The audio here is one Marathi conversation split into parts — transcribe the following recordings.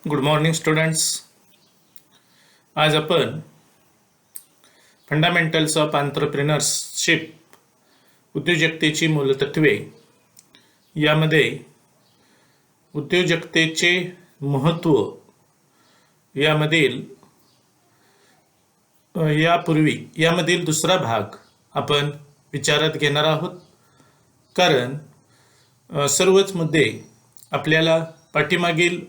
Good morning students. आज आपण फंडामेंटल्स ऑफ एंटरप्रेन्योरशिप उद्योजकतेची मूलतत्वे यामध्ये उद्योजकतेचे महत्त्व यामधील दुसरा भाग आपण विचारात घेणार आहोत. कारण सर्वच मुद्दे आपल्याला पाठीमागील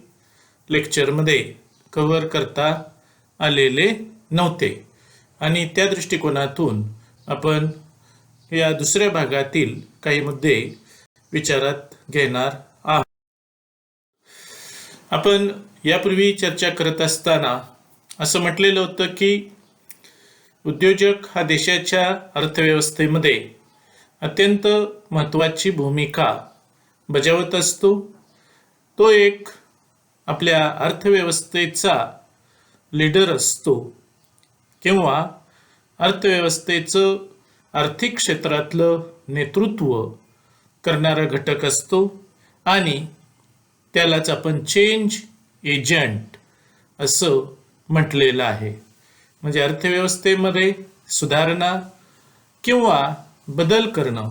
लेक्चरमध्ये कव्हर करता आलेले नव्हते आणि त्या दृष्टिकोनातून आपण या दुसऱ्या भागातील काही मुद्दे विचारात घेणार आहोत. आपण यापूर्वी चर्चा करत असताना असं म्हटलेलं होतं की उद्योजक हा देशाच्या अर्थव्यवस्थेमध्ये अत्यंत महत्त्वाची भूमिका बजावत असतो. तो एक आपल्या अर्थव्यवस्थेचा लीडर असतो किंवा अर्थव्यवस्थेचं आर्थिक क्षेत्रातलं नेतृत्व करणारा घटक असतो आणि त्यालाच आपण चेंज एजंट असं म्हटलेलं आहे. म्हणजे अर्थव्यवस्थेमध्ये सुधारणा किंवा बदल करणं,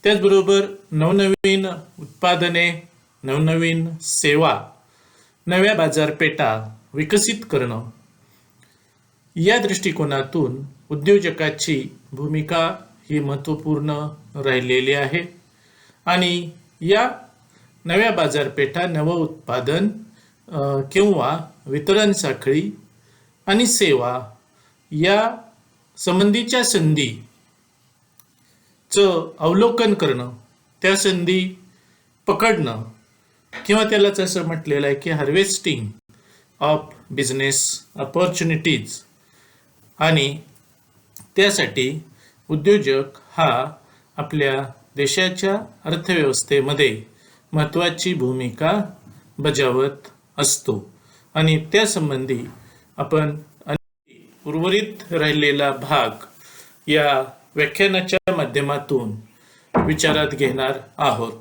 त्याचबरोबर नवनवीन उत्पादने, नवनवीन सेवा, नव्या बाजारपेठा विकसित करणं, या दृष्टिकोनातून उद्योजकाची भूमिका ही महत्त्वपूर्ण राहिलेली आहे. आणि या नव्या बाजारपेठा, नवं उत्पादन किंवा वितरण साखळी आणि सेवा या संबंधीच्या संधीचं अवलोकन करणं, त्या संधी पकडणं किंवा त्यालाच असं म्हटलेलं आहे की हार्वेस्टिंग ऑफ बिझनेस अपॉर्च्युनिटीज. आणि त्यासाठी उद्योजक हा आपल्या देशाच्या अर्थव्यवस्थेमध्ये महत्त्वाची भूमिका बजावत असतो. आणि त्यासंबंधी आपण उर्वरित राहिलेला भाग या व्याख्यानाच्या माध्यमातून विचारात घेणार आहोत.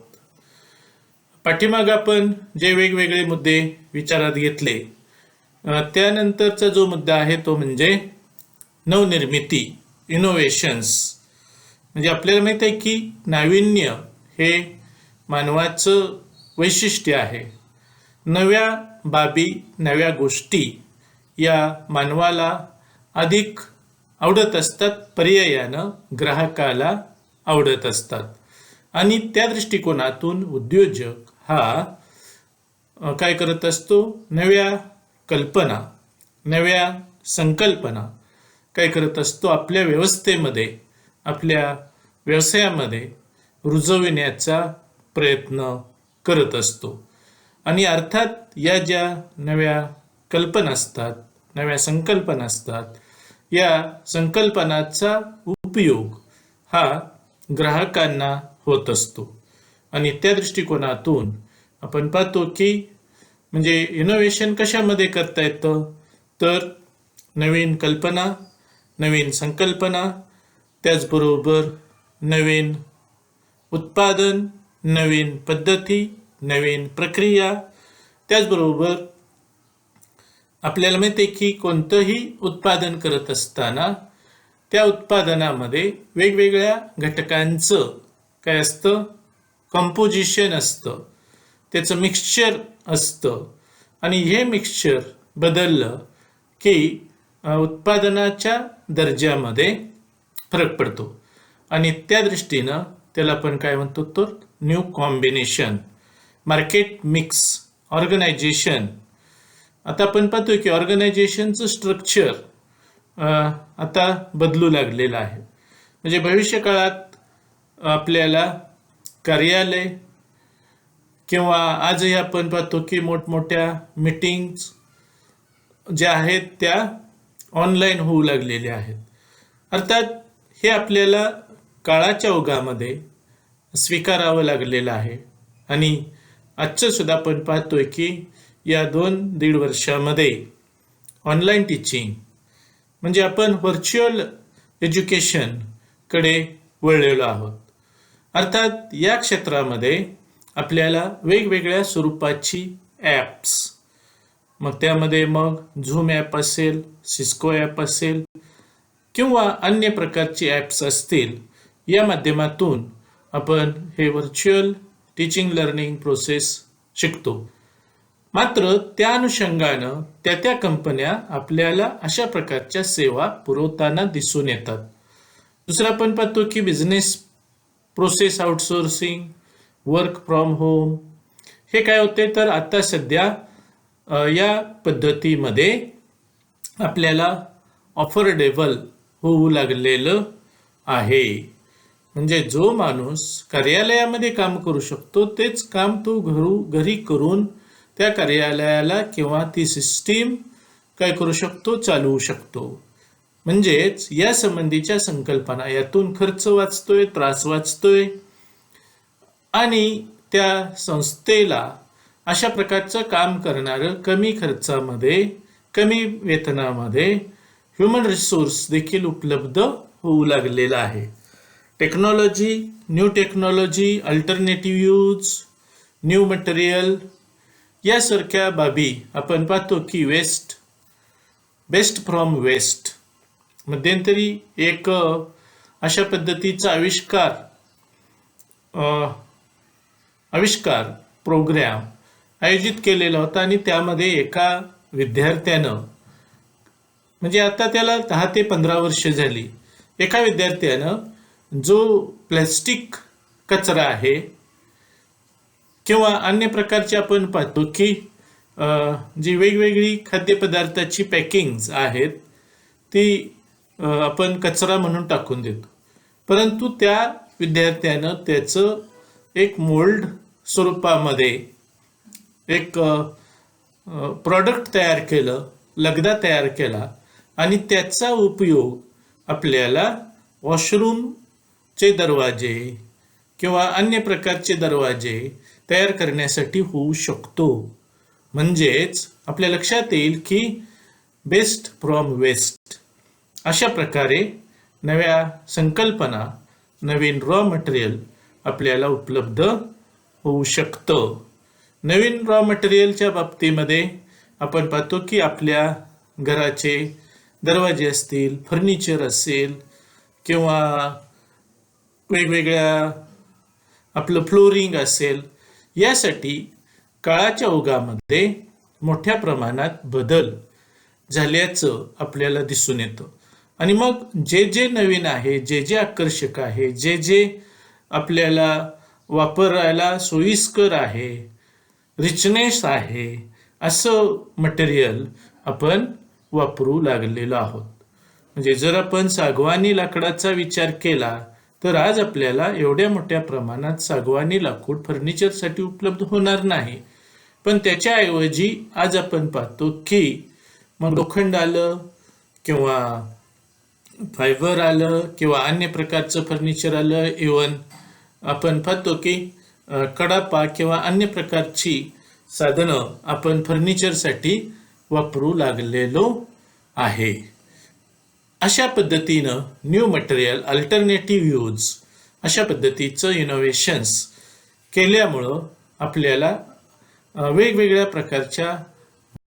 पाठीमाग आपण जे वेगवेगळे मुद्दे विचारात घेतले, त्यानंतरचा जो मुद्दा आहे तो म्हणजे नवनिर्मिती, इनोव्हेशन्स. म्हणजे आपल्याला माहीत आहे की नाविन्य हे मानवाचं वैशिष्ट्य आहे. नव्या बाबी, नव्या गोष्टी या मानवाला अधिक आवडत असतात, पर्यायानं ग्राहकाला आवडत असतात. आणि त्या दृष्टिकोनातून उद्योजक हा काय करत असतो, नव्या कल्पना, नव्या संकल्पना काय करत असतो, आपल्या व्यवस्थेमध्ये, आपल्या व्यवसायामध्ये रुजविण्याचा प्रयत्न करत असतो. आणि अर्थात या ज्या नव्या कल्पना असतात, नव्या संकल्पना असतात, या संकल्पनाचा उपयोग हा ग्राहकांना होत असतो. आणि त्या दृष्टिकोनातून आपण पाहतो की म्हणजे इनोव्हेशन कशामध्ये करता येतं, तर नवीन कल्पना, नवीन संकल्पना, त्याचबरोबर नवीन उत्पादन, नवीन पद्धती, नवीन प्रक्रिया. त्याचबरोबर आपल्याला माहिती आहे की कोणतंही उत्पादन करत असताना त्या उत्पादनामध्ये वेगवेगळ्या घटकांचं काय असतं, कंपोजिशन असतं, त्याचं मिक्सचर असतं. आणि हे मिक्सचर बदललं की उत्पादनाच्या दर्जामध्ये फरक पडतो. आणि त्या दृष्टीनं त्याला आपण काय म्हणतो, तर new combination, market mix, organisation. आता आपण पाहतोय की ऑर्गनायझेशनचं स्ट्रक्चर आता बदलू लागलेलं आहे. म्हणजे भविष्य काळात आपल्याला कार्यालय किंवा आजही आपण पाहतो की मोठमोठ्या मीटिंग्स ज्या आहेत त्या ऑनलाईन होऊ लागलेल्या आहेत. अर्थात हे आपल्याला काळाच्या ओघामध्ये स्वीकारावं लागलेलं आहे. आणि आजचं सुद्धा आपण पाहतोय की या 2-1.5 वर्षामध्ये ऑनलाईन टीचिंग म्हणजे आपण व्हर्च्युअल एज्युकेशनकडे वळलेलो आहोत. अर्थात या क्षेत्रामध्ये आपल्याला वेगवेगळ्या स्वरूपाची ॲप्स मग त्यामध्ये झूम ॲप असेल, सिस्को ॲप असेल किंवा अन्य प्रकारची ॲप्स असतील, या माध्यमातून आपण हे व्हर्च्युअल टीचिंग लर्निंग प्रोसेस शिकतो. मात्र त्या अनुषंगानं त्या कंपन्या आपल्याला अशा प्रकारच्या सेवा पुरवताना दिसून येतात. दुसरं आपण पाहतो की business process outsourcing, work from home. हे काय होते तर आता सध्या या पद्धतीमध्ये आपल्याला ऑफर्डेबल होऊ लागलेलं आहे. म्हणजे जो माणूस कार्यालयामध्ये काम करू शकतो तेच काम तो घरी करून त्या कार्यालयाला किंवा ती सिस्टीम काय करू शकतो, चालवू शकतो. म्हणजेच या संबंधीच्या संकल्पना, यातून खर्च वाचतोय, त्रास वाचतोय आणि त्या संस्थेला अशा प्रकारचं काम करणारं कमी खर्चामध्ये, कमी वेतनामध्ये ह्युमन रिसोर्स देखील उपलब्ध होऊ लागलेला आहे. Technology, new technology, alternative use, new material यासारख्या बाबी आपण पाहतो की बेस्ट फ्रॉम वेस्ट मध्यंतरी एक अशा पद्धतीचा आविष्कार प्रोग्राम आयोजित केलेला होता आणि त्यामध्ये एका विद्यार्थ्यानं, म्हणजे आता त्याला 10 ते 15 वर्ष झाली, एका विद्यार्थ्यानं जो प्लॅस्टिक कचरा आहे किंवा अन्य प्रकारचे आपण पाहतो की जी वेगवेगळी खाद्यपदार्थाची पॅकिंग्ज आहेत ती आपण कचरा म्हणून टाकून देतो, परंतु त्या विद्यार्थ्यानं त्याचं एक मोल्ड स्वरूपामध्ये एक प्रॉडक्ट तयार केलं, लगदा तयार केला आणि त्याचा उपयोग आपल्याला वॉशरूमचे दरवाजे किंवा अन्य प्रकारचे दरवाजे तयार करण्यासाठी होऊ शकतो. म्हणजेच आपल्या लक्षात येईल की बेस्ट फ्रॉम वेस्ट अशा प्रकारे नव्या संकल्पना, नवीन रॉ मटेरियल आपल्याला उपलब्ध होऊ शकतं. नवीन रॉ मटेरियलच्या बाबतीमध्ये आपण पाहतो की आपल्या घराचे दरवाजे असतील, फर्निचर असेल किंवा वेगवेगळ्या आपलं फ्लोरिंग असेल, यासाठी काळाच्या ओघामध्ये मोठ्या प्रमाणात बदल झाल्याचं आपल्याला दिसून येतं. आणि मग जे नवीन आहे, जे आकर्षक आहे, जे आपल्याला वापरायला सोयीस्कर आहे, रिचनेस आहे, असं मटेरियल आपण वापरू लागलेलो आहोत. म्हणजे जर आपण सागवानी लाकडाचा विचार केला तर आज आपल्याला एवढ्या मोठ्या प्रमाणात सागवानी लाकूड फर्निचरसाठी उपलब्ध होणार नाही, पण त्याच्याऐवजी आज आपण पाहतो की मग लोखंड आलं किंवा फायबर आलं किंवा अन्य प्रकारचं फर्निचर आलं. इवन आपण पाहतो की कडापा किंवा अन्य प्रकारची साधनं आपण फर्निचरसाठी वापरू लागलेलो आहे. अशा पद्धतीनं न्यू मटेरियल, अल्टरनेटिव्ह यूज अशा पद्धतीचं इनोव्हेशन्स केल्यामुळं आपल्याला वेगवेगळ्या प्रकारच्या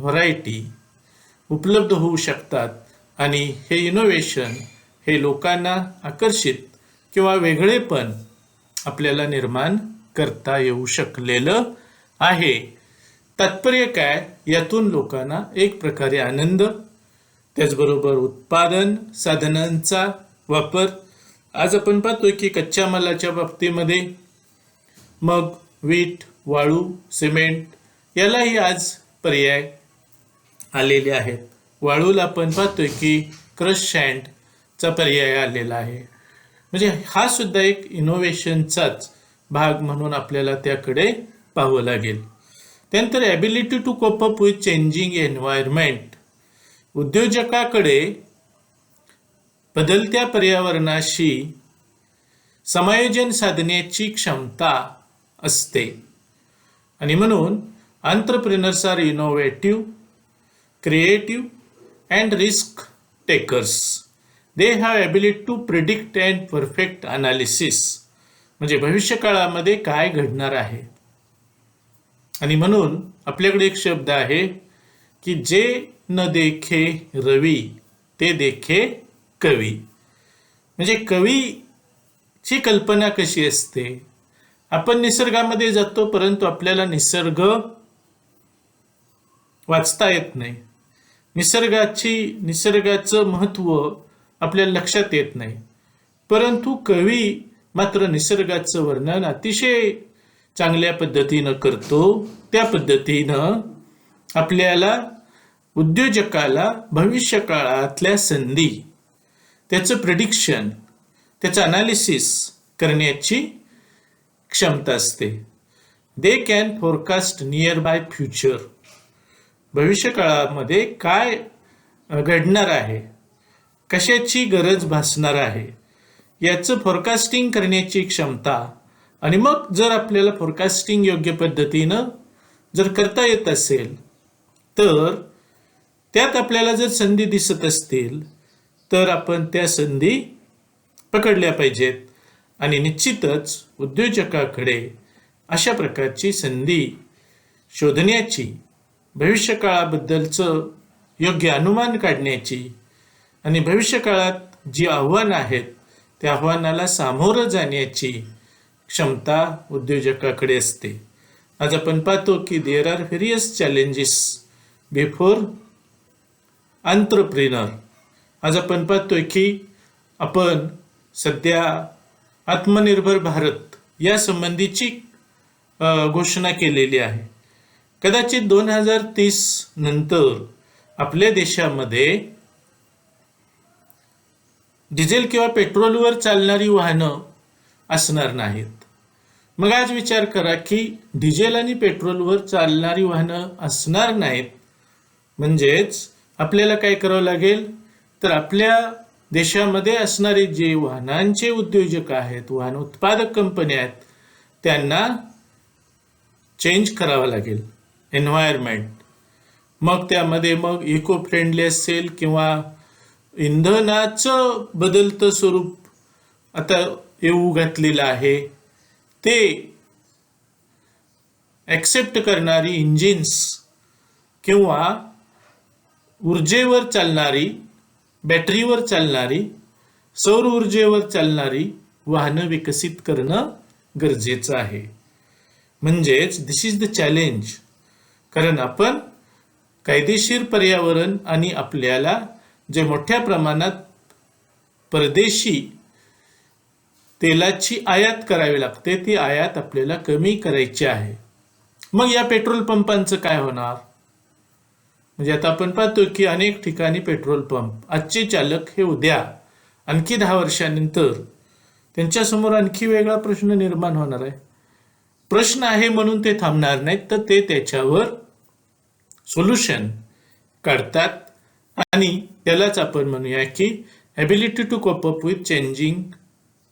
व्हरायटी उपलब्ध होऊ शकतात आणि हे इनोव्हेशन हे लोकांना आकर्षित किंवा वेगळेपण आपल्याला निर्माण करता येऊ शकलेलं आहे. तात्पर्य काय, यातून लोकांना एक प्रकारे आनंद, त्याचबरोबर उत्पादन साधनांचा वापर. आज आपण पाहतोय की कच्च्या मालाच्या बाबतीमध्ये मग वीट, वाळू, सिमेंट यालाही आज पर्याय आलेले आहेत. वाळूला आपण पाहतोय की क्रश सँडचा पर्याय आलेला आहे. म्हणजे हा सुद्धा एक इनोव्हेशनचाच भाग म्हणून आपल्याला त्याकडे पाहावं लागेल. त्यानंतर ability to cope up with changing environment. उद्योजकाकडे बदलत्या पर्यावरणाशी समायोजन साधण्याची क्षमता असते आणि म्हणून entrepreneurs are innovative, creative and risk takers. They have ability to predict and perfect analysis. म्हणजे भविष्यकाळामध्ये काय घडणार आहे. आणि म्हणून आपल्याकडे एक शब्द आहे की जे न देखे रवी ते देखे कवी. म्हणजे कवीची कल्पना कशी असते, आपण निसर्गामध्ये जातो परंतु आपल्याला निसर्ग वाचता येत नाही, निसर्गाचं महत्त्व आपल्याला लक्षात येत नाही, परंतु कवी मात्र निसर्गाचं वर्णन अतिशय चांगल्या पद्धतीनं करतो. त्या पद्धतीनं आपल्याला उद्योजकाला भविष्य काळातल्या संधी, त्याचं प्रेडिक्शन, त्याचं अनालिसिस करण्याची क्षमता असते. They can forecast near by future. भविष्य काळामध्ये काय घडणार आहे, कशाची गरज भासणार आहे याचं फोरकास्टिंग करण्याची क्षमता. आणि मग जर आपल्याला फोरकास्टिंग योग्य पद्धतीनं जर करता येत असेल तर त्यात आपल्याला जर संधी दिसत असतील तर आपण त्या संधी पकडल्या पाहिजेत. आणि निश्चितच उद्योजकाकडे अशा प्रकारची संधी शोधण्याची, भविष्यकाळाबद्दलचं योग्य अनुमान काढण्याची आणि भविष्यकाळात जी आव्हानं आहेत त्या आव्हानाला सामोरं जाण्याची क्षमता उद्योजकाकडे असते. आज आपण पाहतो की there are various challenges before entrepreneur. आज आपण पाहतोय की आपण सध्या आत्मनिर्भर भारत या संबंधीची घोषणा केलेली आहे. कदाचित 2030 नंतर आपल्या देशामध्ये डिझेल किंवा पेट्रोलवर चालणारी वाहनं असणार नाहीत. मग आज विचार करा की डिझेल आणि पेट्रोलवर चालणारी वाहनं असणार नाहीत, म्हणजेच आपल्याला काय करावं लागेल तर आपल्या देशामध्ये असणारे जे वाहनांचे उद्योजक आहेत, वाहन उत्पादक कंपन्या आहेत, त्यांना चेंज करावं लागेल एन्व्हायरमेंट. मग त्यामध्ये मग इको फ्रेंडली असेल किंवा इंधनाचं बदलतं स्वरूप आता येऊ घातलेलं आहे, ते ॲक्सेप्ट करणारी इंजिन्स किंवा ऊर्जेवर चालणारी, बॅटरीवर चालणारी, सौर ऊर्जेवर चालणारी वाहनं विकसित करणं गरजेचं आहे. म्हणजेच दिस इज द चॅलेंज. कारण आपण कायदेशीर पर्यावरण आणि आपल्याला जे मोठ्या प्रमाणात परदेशी तेलाची आयात करावी लागते, ती आयात आपल्याला कमी करायची आहे. मग या पेट्रोल पंपांचं काय होणार? म्हणजे आता आपण पाहतो की अनेक ठिकाणी पेट्रोल पंप, आजचे चालक हे उद्या आणखी 10 वर्षानंतर त्यांच्यासमोर आणखी वेगळा प्रश्न निर्माण होणार आहे. प्रश्न आहे म्हणून ते थांबणार नाहीत, तर ते त्याच्यावर सोल्युशन काढतात. आणि त्यालाच आपण म्हणूया की ability to cope up with changing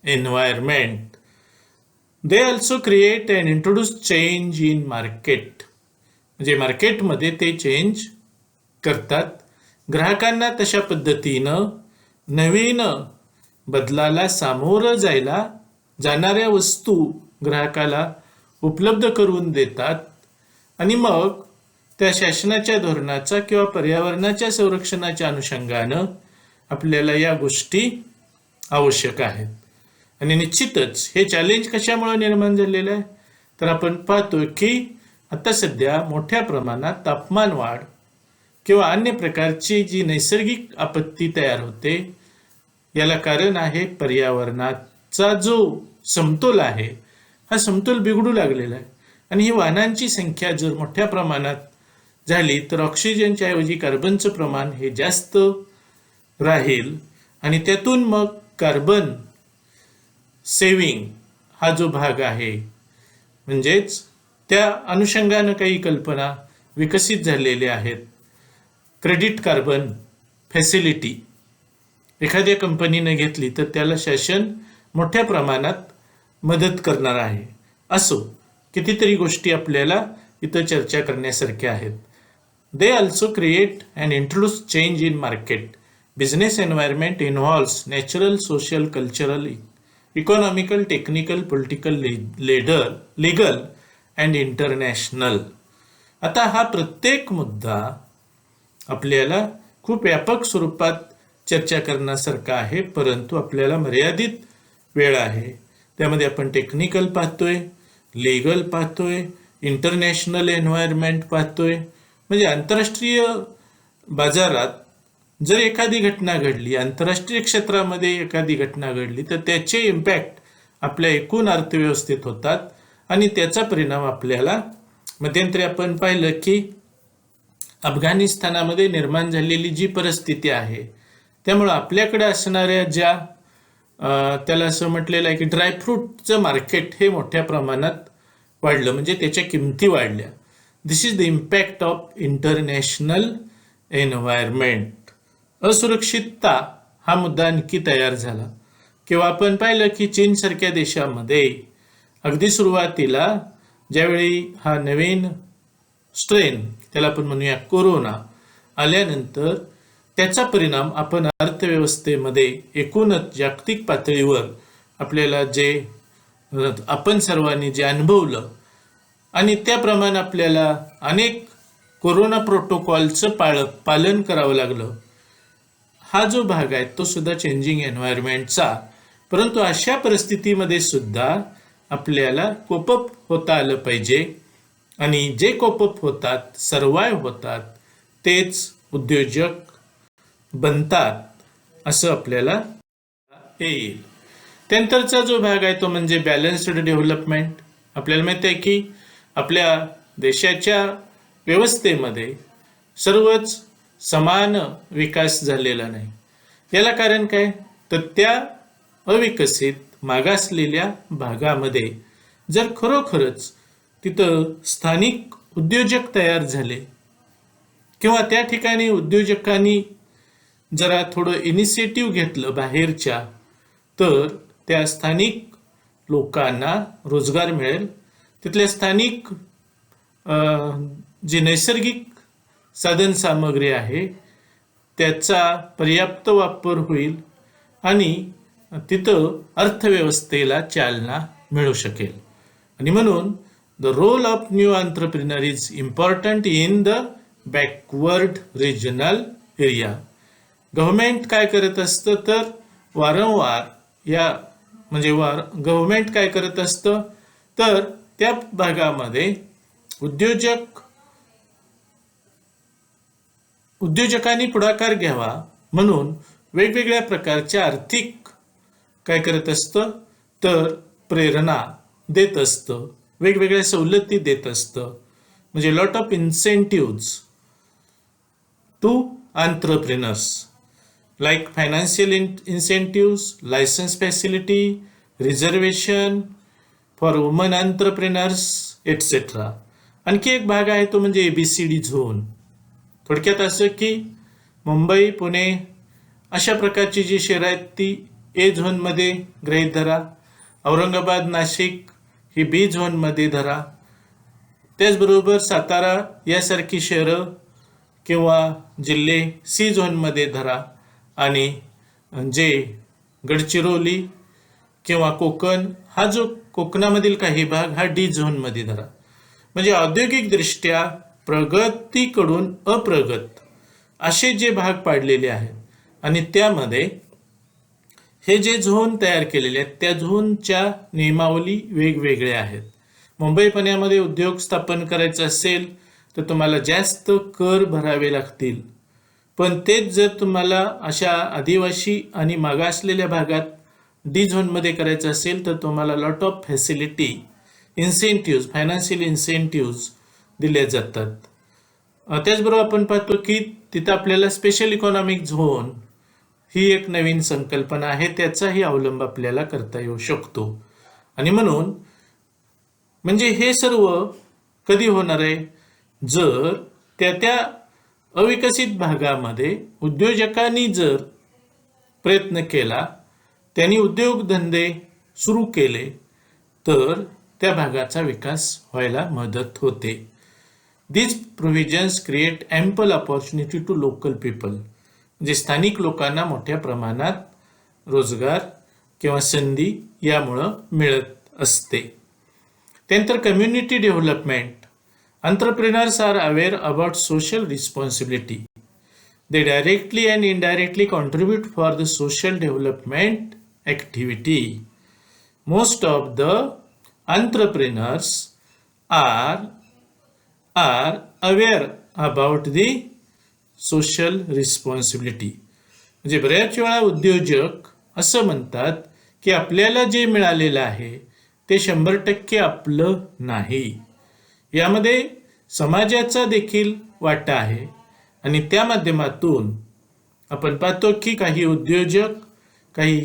environment. They also create and introduce change in market. म्हणजे मार्केटमध्ये ते चेंज करतात. ग्राहकांना तशा पद्धतीनं नवीन बदलाला सामोरं जाणाऱ्या वस्तू ग्राहकाला उपलब्ध करून देतात. आणि मग त्या शासनाच्या धोरणाचा किंवा पर्यावरणाच्या संरक्षणाच्या अनुषंगानं आपल्याला या गोष्टी आवश्यक आहेत. आणि निश्चितच हे चॅलेंज कशामुळे निर्माण झालेलं आहे तर आपण पाहतो की आता सध्या मोठ्या प्रमाणात तापमान वाढ किंवा अन्य प्रकारची जी नैसर्गिक आपत्ती तयार होते, याला कारण आहे पर्यावरणाचा जो समतोल आहे, हा समतोल बिघडू लागलेला आहे. आणि ही वाहनांची संख्या जर मोठ्या प्रमाणात झाली तर ऑक्सिजनच्या ऐवजी कार्बनचं प्रमाण हे जास्त राहील आणि त्यातून मग कार्बन सेविंग हा जो भाग आहे, म्हणजेच त्या अनुषंगानं काही कल्पना विकसित झालेल्या आहेत. क्रेडिट कार्बन फॅसिलिटी एखाद्या कंपनीने घेतली तर त्याला शासन मोठ्या प्रमाणात मदत करणार आहे. असो कितीतरी गोष्टी आपल्याला इथं चर्चा करण्यासारख्या आहेत. दे also create and introduce change in market. Business environment involves natural, social, cultural, economical, technical, political, legal and international. आता हा प्रत्येक मुद्दा आपल्याला खूप व्यापक स्वरूपात चर्चा करण्यासारखं आहे, परंतु आपल्याला मर्यादित वेळ आहे. त्यामध्ये आपण टेक्निकल पाहतोय, लीगल पाहतोय, इंटरनॅशनल एन्व्हायरमेंट पाहतोय. म्हणजे आंतरराष्ट्रीय बाजारात जर एखादी घटना घडली, आंतरराष्ट्रीय क्षेत्रामध्ये एखादी घटना घडली, तर त्याचे इम्पॅक्ट आपल्या एकूण अर्थव्यवस्थेत होतात आणि त्याचा परिणाम आपल्याला मध्यंतरी आपण पाहिलं की अफगाणिस्तानामध्ये निर्माण झालेली जी परिस्थिती आहे, त्यामुळं आपल्याकडे असणाऱ्या ज्या त्याला असं म्हटलेलं आहे की ड्रायफ्रूटचं मार्केट हे मोठ्या प्रमाणात वाढलं, म्हणजे त्याच्या किमती वाढल्या. This is the impact of international environment. असुरक्षितता हा मुद्दा आणखी तयार झाला. किंवा आपण पाहिलं की चीनसारख्या देशामध्ये अगदी सुरुवातीला ज्यावेळी हा नवीन स्ट्रेन, त्याला आपण म्हणूया कोरोना, आल्यानंतर त्याचा परिणाम आपण अर्थव्यवस्थेमध्ये एकूणच जागतिक पातळीवर आपल्याला जे आपण सर्वांनी जे अनुभवलं आणि त्याप्रमाणे आपल्याला अनेक कोरोना प्रोटोकॉलचं पालन करावं लागलं. हा जो भाग आहे तो सुद्धा चेंजिंग एन्व्हायरमेंटचा. परंतु अशा परिस्थितीमध्ये सुद्धा आपल्याला कोपअप होता आलं पाहिजे आणि जे कोपअप होतात, सर्वाइव्ह होतात, तेच उद्योजक बनतात असं आपल्याला येईल. त्यानंतरचा जो भाग आहे तो म्हणजे बॅलन्स्ड डेव्हलपमेंट. आपल्याला माहिती आहे की आपल्या देशाच्या व्यवस्थेमध्ये सर्वच समान विकास झालेला नाही. याला कारण काय, तर त्या अविकसित मागासलेल्या भागामध्ये जर खरोखरच तिथं स्थानिक उद्योजक तयार झाले किंवा त्या ठिकाणी उद्योजकांनी जरा थोडं इनिशिएटिव्ह घेतलं बाहेरच्या, तर त्या स्थानिक लोकांना रोजगार मिळेल. तिथल्या स्थानिक जी नैसर्गिक साधनसामग्री आहे त्याचा पर्याप्त वापर होईल आणि तिथं अर्थव्यवस्थेला चालना मिळू शकेल. आणि म्हणून the role of new entrepreneur is important in the backward regional area. Government काय करत असतं, तर वारंवार गव्हर्नमेंट काय करत असतं, तर त्या भागामध्ये उद्योजकांनी पुढाकार घ्यावा म्हणून वेगवेगळ्या प्रकारच्या आर्थिक काय करत असतं, तर प्रेरणा देत असतं, वेगवेगळ्या सवलती देत असतं. म्हणजे lot of incentives to entrepreneurs like financial incentives, license facility, reservation for women entrepreneurs, etc. आणखी एक भाग आहे तो म्हणजे ABCD झोन. थोडक्यात असं की मुंबई, पुणे अशा प्रकारची जी शहरं आहेत ती A झोनमध्ये गृहीत धरा. औरंगाबाद, नाशिक ही B झोनमध्ये धरा. त्याचबरोबर सातारा यासारखी शहरं किंवा जिल्हे C झोनमध्ये धरा आणि जे गडचिरोली किंवा कोकण हा जो कोकणामधील काही भाग हा D झोनमध्ये धरा. म्हणजे औद्योगिकदृष्ट्या प्रगतीकडून अप्रगत असे जे भाग पाडलेले आहेत आणि त्यामध्ये हे जे झोन तयार केलेले आहेत त्या झोनच्या नियमावली वेगवेगळ्या आहेत. मुंबई पुण्यामध्ये उद्योग स्थापन करायचं असेल तर तुम्हाला जास्त कर भरावे लागतील, पण तेच जर तुम्हाला अशा आदिवासी आणि मागासलेल्या भागात D झोनमध्ये करायचं असेल तर तुम्हाला लॉट ऑफ फॅसिलिटी, इन्सेंटिव्ज, फायनान्शियल इन्सेंटिव्ज दिले जातात. त्याचबरोबर आपण पाहतो की तिथं आपल्याला स्पेशल इकॉनॉमिक झोन ही एक नवीन संकल्पना आहे, त्याचाही अवलंब आपल्याला करता येऊ शकतो. आणि म्हणून म्हणजे हे सर्व कधी होणार आहे, जर त्या अविकसित भागामध्ये उद्योजकांनी जर प्रयत्न केला, त्यांनी उद्योगधंदे सुरू केले, तर त्या भागाचा विकास व्हायला मदत होते. These provisions create ample opportunity to local people. म्हणजे स्थानिक लोकांना मोठ्या प्रमाणात रोजगार किंवा संधी यामुळं मिळत असते. त्यानंतर community development. Entrepreneurs are aware about social responsibility. they directly and indirectly contribute for the social development activity. Most of the entrepreneurs are aware about the social responsibility. म्हणजे बऱ्याच वेळा उद्योजक असं म्हणतात की आपल्याला जे मिळालेलं आहे ते 100% आपलं नाही. यामध्ये समाजाचा देखील वाटा आहे आणि त्या माध्यमातून आपण पाहतो की काही उद्योजक काही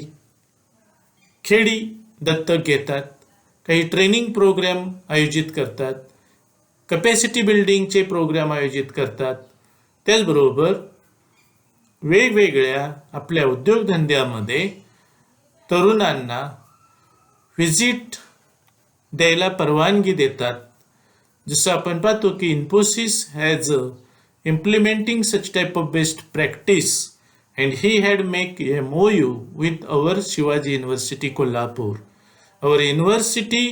खेडी दत्तक घेतात, काही ट्रेनिंग प्रोग्राम आयोजित करतात, कॅपॅसिटी बिल्डिंगचे प्रोग्राम आयोजित करतात. त्याचबरोबर वेगवेगळ्या आपल्या उद्योगधंद्यामध्ये तरुणांना व्हिजिट द्यायला परवानगी देतात. जसं आपण पाहतो की Infosys has implementing such type of best practice and he had make a MOU with our Shivaji University Kolhapur. Our university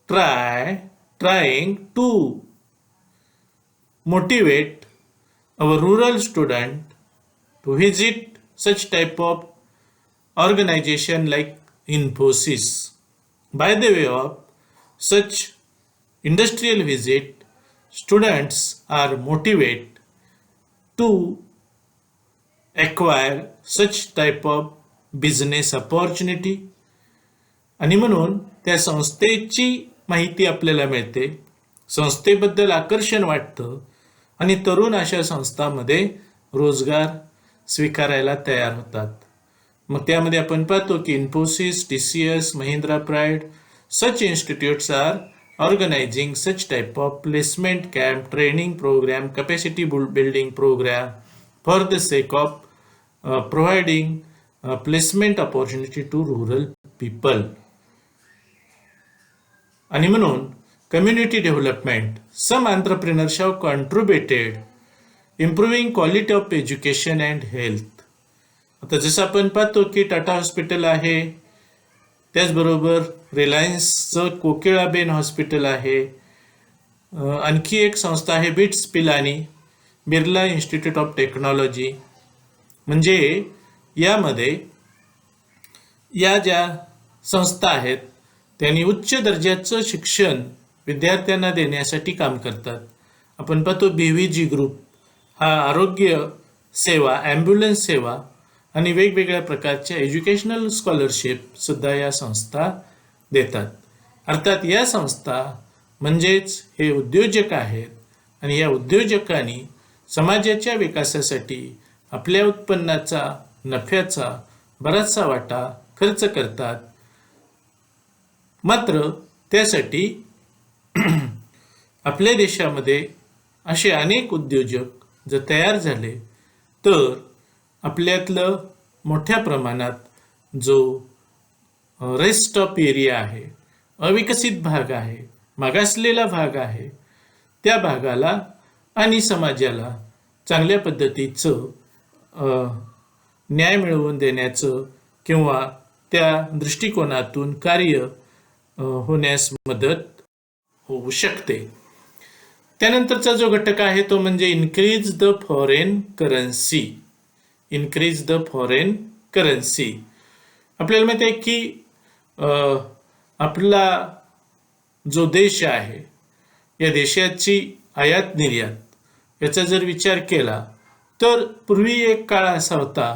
trying to motivate our rural student to visit such type of organization like Infosys. By the way of such industrial visit, students are motivated to acquire such type of business opportunity. आणि म्हणून त्या संस्थेची माहिती आपल्याला मिळते, संस्थेबद्दल आकर्षण वाटतं आणि तरुण अशा संस्थांमध्ये रोजगार स्वीकारायला तयार होतात. मग त्यामध्ये आपण पाहतो की Infosys, TCS, Mahindra pride, such institutes are organizing such type of placement camp, training program, capacity building program for the sake of providing placement opportunity to rural people. आणि म्हणून community development, some entrepreneurs have contributed improving quality of education and health. आता जसं आपण पाहतो की टाटा हॉस्पिटल आहे, त्याचबरोबर रिलायन्सचं कोकिळाबेन हॉस्पिटल आहे, आणखी एक संस्था आहे bits Pilani, Birla institute of technology. म्हणजे यामध्ये या ज्या संस्था आहेत त्यांनी उच्च दर्जाचं शिक्षण विद्यार्थ्यांना देण्यासाठी काम करतात. आपण पाहतो BVG ग्रुप हा आरोग्य सेवा, ॲम्ब्युलन्स सेवा आणि वेगवेगळ्या प्रकारच्या एज्युकेशनल स्कॉलरशिप सुद्धा या संस्था देतात. अर्थात या संस्था म्हणजेच हे उद्योजक आहेत आणि या उद्योजकांनी समाजाच्या विकासासाठी आपल्या उत्पन्नाचा, नफ्याचा बराचसा वाटा खर्च करतात. मात्र त्यासाठी आपल्या देशामध्ये असे अनेक उद्योजक जर तयार झाले तर आपल्यातलं मोठ्या प्रमाणात जो रेस्ट ऑफ एरिया आहे, अविकसित भाग आहे, मागासलेला भाग आहे, त्या भागाला आणि समाजाला चांगल्या पद्धतीचं न्याय मिळवून देण्याचं किंवा त्या दृष्टिकोनातून कार्य होण्यास मदत होऊ शकते. त्यानंतरचा जो घटक आहे तो म्हणजे increase the foreign currency. Increase the foreign currency. आपल्याला माहिती आहे की आपला जो देश आहे या देशाची आयात निर्यात याचा जर विचार केला तर पूर्वी एक काळ असा होता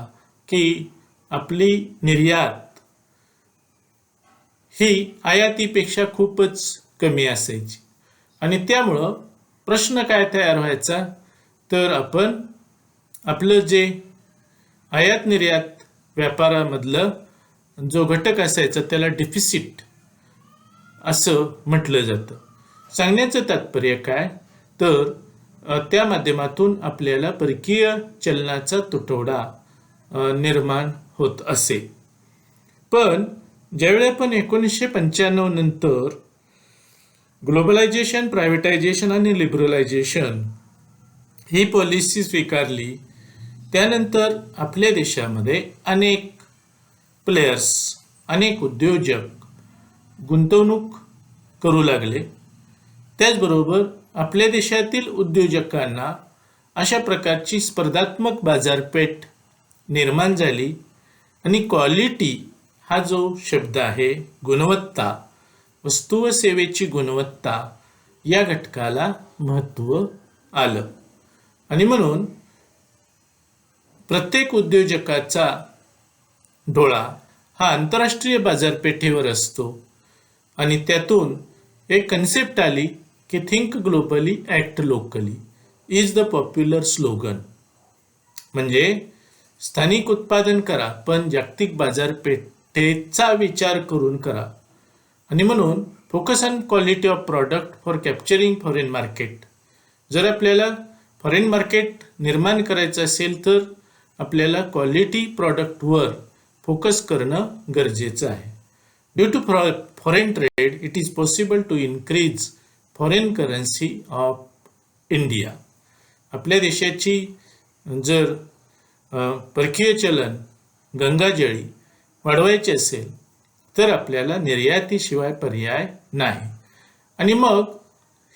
की आपली निर्यात ही आयातीपेक्षा खूपच कमी असायची आणि त्यामुळं प्रश्न काय तयार व्हायचा तर आपण आपलं जे आयात निर्यात व्यापारामधलं जो घटक असायचा त्याला डिफिसिट असं म्हटलं जातं. सांगण्याचं तात्पर्य काय तर त्या माध्यमातून आपल्याला परकीय चलनाचा तुटवडा निर्माण होत असे. पण ज्यावेळी आपण 1995 नंतर ग्लोबलायझेशन, प्रायव्हेटायझेशन आणि लिबरलायझेशन ही पॉलिसी स्वीकारली त्यानंतर आपल्या देशामध्ये अनेक प्लेयर्स, अनेक उद्योजक गुंतवणूक करू लागले. त्याचबरोबर आपल्या देशातील उद्योजकांना अशा प्रकारची स्पर्धात्मक बाजारपेठ निर्माण झाली आणि क्वालिटी हा जो शब्द आहे, गुणवत्ता, वस्तू व सेवेची गुणवत्ता या घटकाला महत्त्व आलं. आणि म्हणून प्रत्येक उद्योजकाचा डोळा हा आंतरराष्ट्रीय बाजारपेठेवर असतो आणि त्यातून एक कन्सेप्ट आली की think globally act locally is the popular slogan. म्हणजे स्थानिक उत्पादन करा पण जागतिक बाजारपेठेचा विचार करून करा. आणि म्हणून focus on quality of product for capturing foreign market. जर आपल्याला फॉरेन मार्केट निर्माण करायचं असेल तर आपल्याला क्वालिटी प्रॉडक्टवर फोकस करणं गरजेचं आहे. Due to foreign trade it is possible to increase foreign currency of India. आपल्या देशाची जर परकीय चलन गंगाजळी वाढवायचे असेल तर आपल्याला निर्यातीशिवाय पर्याय नाही. आणि मग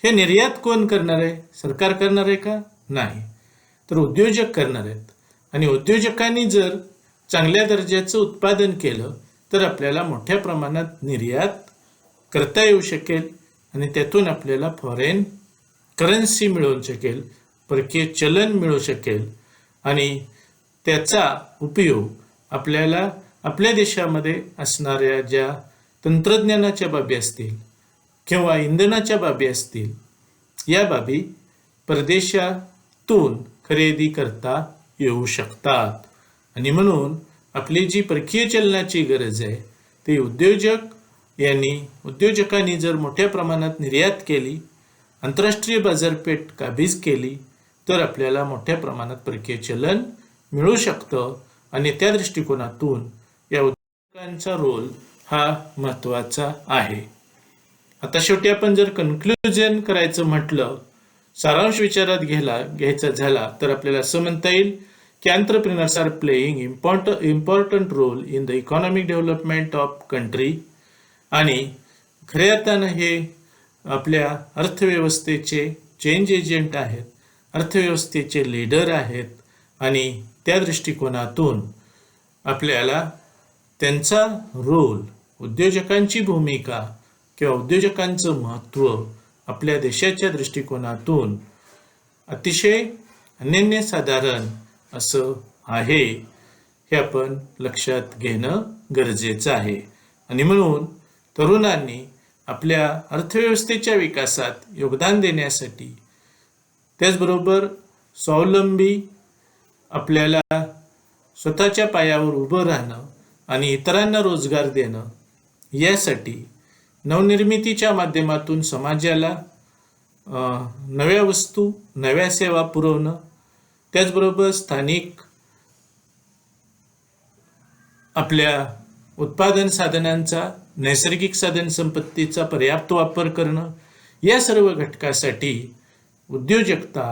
हे निर्यात कोण करणार आहे? सरकार करणार आहे का? नाही, तर उद्योजक करणार आहेत. आणि उद्योजकांनी जर चांगल्या दर्जाचं उत्पादन केलं तर आपल्याला मोठ्या प्रमाणात निर्यात करता येऊ शकेल आणि त्यातून आपल्याला फॉरेन करन्सी मिळू शकेल, परकीय चलन मिळू शकेल आणि त्याचा उपयोग आपल्याला आपल्या देशामध्ये असणाऱ्या ज्या तंत्रज्ञानाच्या बाबी असतील किंवा इंधनाच्या बाबी असतील या बाबी परदेशातून खरेदी करता येऊ शकतात. आणि म्हणून आपली जी परकीय चलनाची गरज आहे ती उद्योजकांनी जर मोठ्या प्रमाणात निर्यात केली, आंतरराष्ट्रीय बाजारपेठ काबीज केली तर आपल्याला मोठ्या प्रमाणात परकीय चलन मिळू शकतं. आणि त्या दृष्टिकोनातून या उद्योजकांचा रोल हा महत्त्वाचा आहे. आता शेवटी आपण जर कन्क्लुजन करायचं म्हटलं, सारांश विचारात घ्यायचा झाला तर आपल्याला असं म्हणता येईल की entrepreneurs are playing important role in the economic development of country. आणि खऱ्या अर्थानं हे आपल्या अर्थव्यवस्थेचे चेंज एजंट आहेत, अर्थव्यवस्थेचे लीडर आहेत. आणि त्या दृष्टिकोनातून आपल्याला त्यांचा रोल, उद्योजकांची भूमिका किंवा उद्योजकांचं महत्त्व आपल्या देशाच्या दृष्टिकोनातून अतिशय अनन्यसाधारण असं आहे हे आपण लक्षात घेणं गरजेचं आहे. आणि म्हणून तरुणांनी आपल्या अर्थव्यवस्थेच्या विकासात योगदान देण्यासाठी, त्याचबरोबर स्वावलंबी आपल्याला स्वतःच्या पायावर उभं राहणं आणि इतरांना रोजगार देणं यासाठी नवनिर्मितीच्या माध्यमातून समाजाला नव्या वस्तू, नव्या सेवा पुरवणं, त्याचबरोबर स्थानिक आपल्या उत्पादन साधनांचा, नैसर्गिक साधन संपत्तीचा पर्याप्त वापर करणं, या सर्व घटकासाठी उद्योजकता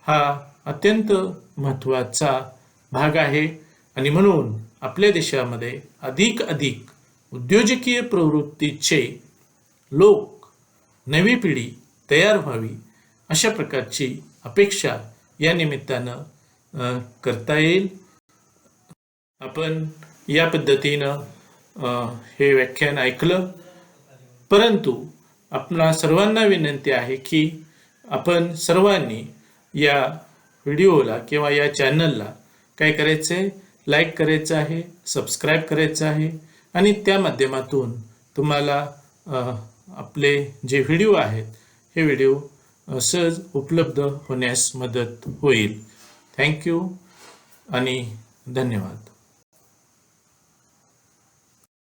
हा अत्यंत महत्त्वाचा भाग आहे. आणि म्हणून आपल्या देशामध्ये अधिक उद्योजकीय प्रवृत्तीचे लोक, नवी पिढी तयार व्हावी अशा प्रकारची अपेक्षा या निमित्तानं करता येईल. आपण या पद्धतीनं हे व्याख्यान ऐकलं, परंतु आपणा सर्वांना विनंती आहे की आपण सर्वांनी या व्हिडिओला किंवा या चॅनलला काय करायचं आहे, लाईक करायचं आहे, सबस्क्राईब करायचं आहे आणि त्या माध्यमातून तुम्हाला आपले जे व्हिडिओ आहेत हे व्हिडिओ सहज उपलब्ध होण्यास मदत होईल. थँक्यू आणि धन्यवाद.